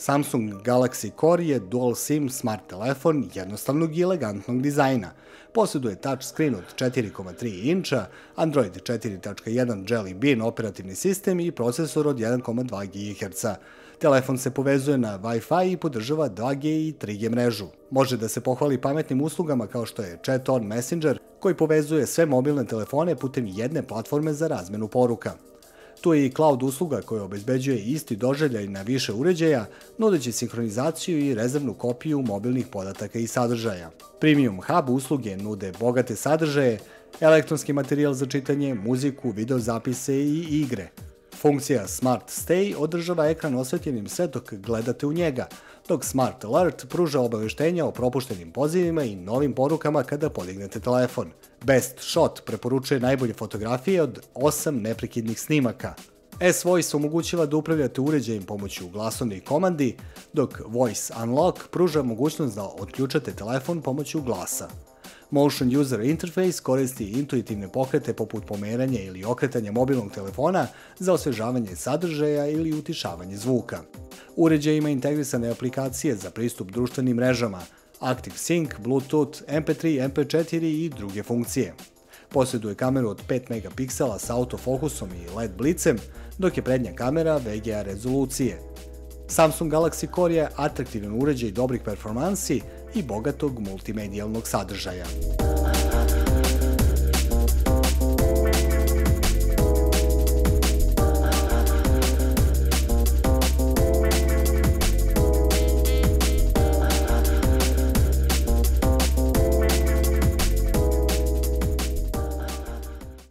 Samsung Galaxy Core je dual SIM smart telefon jednostavnog i elegantnog dizajna. Posjeduje touchscreen od 4,3 inča, Android 4.1 Jelly Bean operativni sistem i procesor od 1,2 GHz. Telefon se povezuje na Wi-Fi i podržava 2G i 3G mrežu. Može da se pohvali pametnim uslugama kao što je Chat On Messenger, koji povezuje sve mobilne telefone putem jedne platforme za razmenu poruka. Tu je i cloud usluga koja obezbeđuje isti doživljaj na više uređaja, nudeći sinhronizaciju i rezervnu kopiju mobilnih podataka i sadržaja. Premium Hub usluge nude bogate sadržaje, elektronski materijal za čitanje, muziku, videozapise i igre. Funkcija Smart Stay održava ekran osvetljenim sve dok gledate u njega, dok Smart Alert pruža obaveštenja o propuštenim pozivima i novim porukama kada podignete telefon. Best Shot preporučuje najbolje fotografije od 8 neprekidnih snimaka. S-Voice omogućava da upravljate uređajem pomoću glasovnih komandi, dok Voice Unlock pruža mogućnost da otključate telefon pomoću glasa. Motion User Interface koristi intuitivne pokrete poput pomeranja ili okretanja mobilnog telefona za osvežavanje sadržaja ili utišavanje zvuka. Uređaj ima integrisane aplikacije za pristup društvenim mrežama, Active Sync, Bluetooth, MP3, MP4 i druge funkcije. Posjeduje kameru od 5 megapiksela sa autofokusom i LED blicem, dok je prednja kamera VGA rezolucije. Samsung Galaxy Core je atraktivan uređaj dobrih performansi i bogatog multimedijalnog sadržaja.